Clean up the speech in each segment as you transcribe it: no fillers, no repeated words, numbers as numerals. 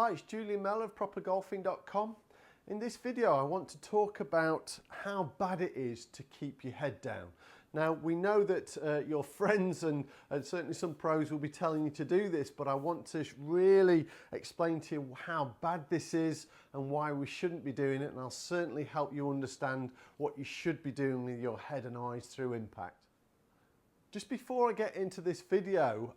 Hi, it's Julian Mellor of propergolfing.com. In this video I want to talk about how bad it is to keep your head down. Now we know that your friends and certainly some pros will be telling you to do this, but I want to really explain to you how bad this is and why we shouldn't be doing it, and I'll certainly help you understand what you should be doing with your head and eyes through impact. Just before I get into this video,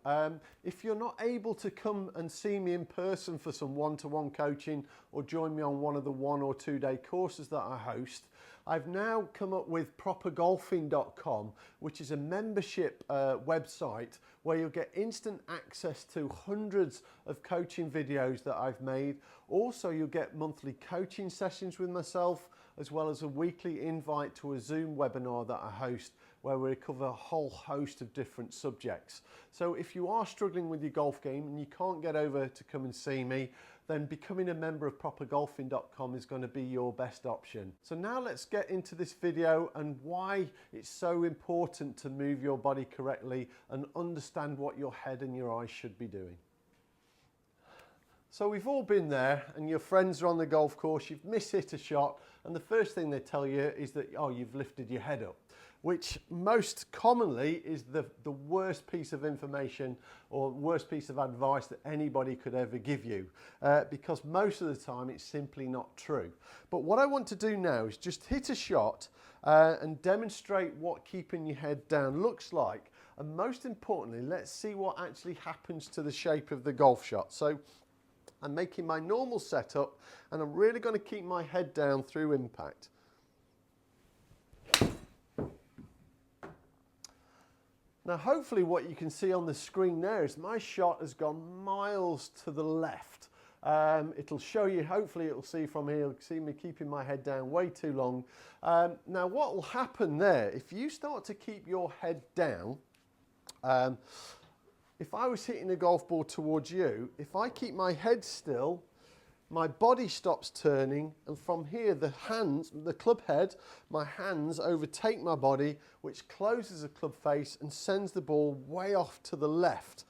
if you're not able to come and see me in person for some one-to-one coaching or join me on one of the 1 or 2 day courses that I host, I've now come up with propergolfing.com, which is a membership website where you'll get instant access to hundreds of coaching videos that I've made. Also, you'll get monthly coaching sessions with myself, as well as a weekly invite to a Zoom webinar that I host, where we cover a whole host of different subjects. So if you are struggling with your golf game and you can't get over to come and see me, then becoming a member of propergolfing.com is going to be your best option. So now let's get into this video and why it's so important to move your body correctly and understand what your head and your eyes should be doing. So we've all been there, and your friends are on the golf course, you've mishit a shot, and the first thing they tell you is that, oh, you've lifted your head up, which most commonly is the worst piece of information or worst piece of advice that anybody could ever give you, because most of the time it's simply not true. But what I want to do now is just hit a shot and demonstrate what keeping your head down looks like, and most importantly, let's see what actually happens to the shape of the golf shot. So I'm making my normal setup, and I'm really going to keep my head down through impact. Now hopefully what you can see on the screen there is my shot has gone miles to the left. It'll show you, hopefully it'll see from here, you'll see me keeping my head down way too long. Now what will happen there, if you start to keep your head down, if I was hitting a golf ball towards you, if I keep my head still, my body stops turning, and from here the hands, the club head, my hands overtake my body, which closes the club face and sends the ball way off to the left.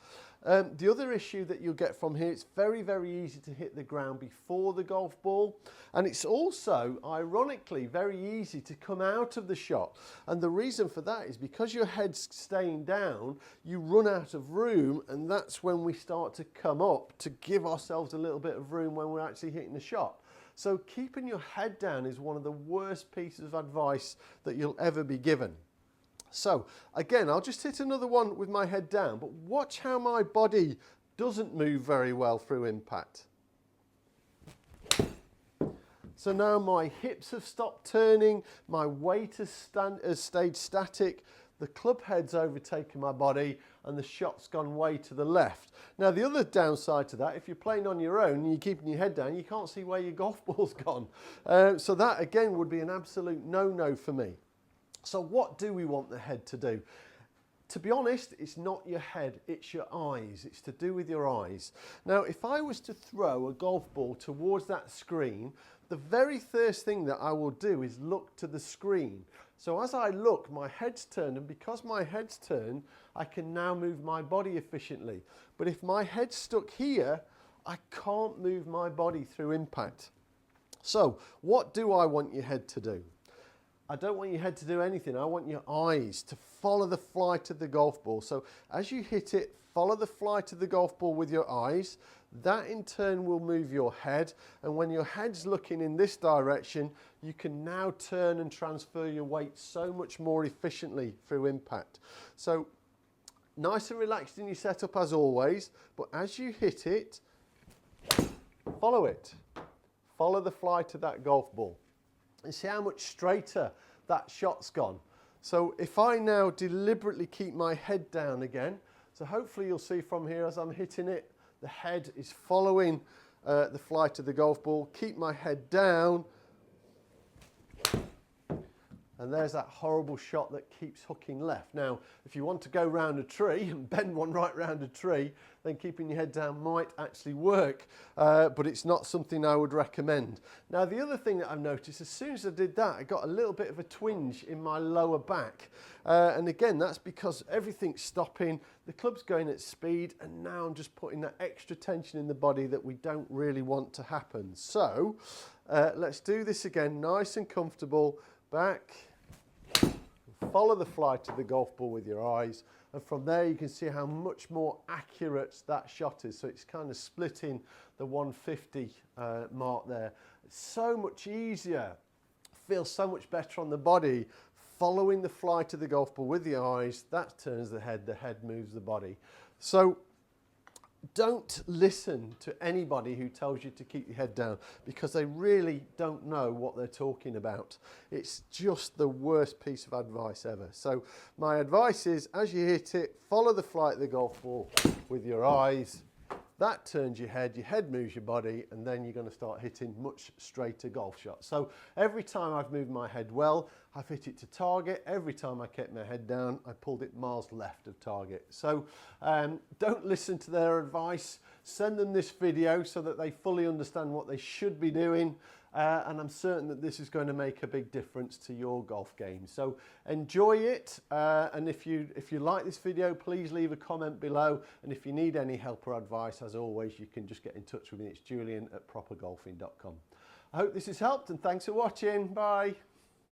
The other issue that you'll get from here, it's very, very easy to hit the ground before the golf ball, and it's also, ironically, very easy to come out of the shot. And the reason for that is because your head's staying down, you run out of room, and that's when we start to come up to give ourselves a little bit of room when we're actually hitting the shot. So keeping your head down is one of the worst pieces of advice that you'll ever be given. So again, I'll just hit another one with my head down, but watch how my body doesn't move very well through impact. So now my hips have stopped turning, my weight has stayed static, the club head's overtaken my body, and the shot's gone way to the left. Now the other downside to that, if you're playing on your own and you're keeping your head down, you can't see where your golf ball's gone. So that again would be an absolute no-no for me. So what do we want the head to do? To be honest, it's not your head, it's your eyes. It's to do with your eyes. Now, if I was to throw a golf ball towards that screen, the very first thing that I will do is look to the screen. So as I look, my head's turned, and because my head's turned, I can now move my body efficiently. But if my head's stuck here, I can't move my body through impact. So what do I want your head to do? I don't want your head to do anything. I want your eyes to follow the flight of the golf ball. So as you hit it, follow the flight of the golf ball with your eyes. That in turn will move your head. And when your head's looking in this direction, you can now turn and transfer your weight so much more efficiently through impact. So nice and relaxed in your setup as always, but as you hit it, follow it. Follow the flight of that golf ball. And see how much straighter that shot's gone. So if I now deliberately keep my head down again, so hopefully you'll see from here as I'm hitting it, the head is following the flight of the golf ball. Keep my head down. And there's that horrible shot that keeps hooking left. Now, if you want to go round a tree and bend one right round a tree, then keeping your head down might actually work, but it's not something I would recommend. Now, the other thing that I've noticed, as soon as I did that, I got a little bit of a twinge in my lower back. And again, that's because everything's stopping, the club's going at speed, and now I'm just putting that extra tension in the body that we don't really want to happen. So, let's do this again, nice and comfortable. Back, follow the flight of the golf ball with your eyes, and from there you can see how much more accurate that shot is. So it's kind of splitting the 150 mark there. It's so much easier, feels so much better on the body, following the flight of the golf ball with the eyes. That turns the head moves the body. So don't listen to anybody who tells you to keep your head down, because they really don't know what they're talking about. It's just the worst piece of advice ever. So my advice is, as you hit it, follow the flight of the golf ball with your eyes. That turns your head moves your body, and then you're going to start hitting much straighter golf shots. So every time I've moved my head well, I've hit it to target. Every time I kept my head down, I pulled it miles left of target. So don't listen to their advice. Send them this video so that they fully understand what they should be doing. And I'm certain that this is going to make a big difference to your golf game. So enjoy it, and if you like this video, please leave a comment below, and if you need any help or advice, as always, you can just get in touch with me. It's Julian at propergolfing.com. I hope this has helped, and thanks for watching. Bye.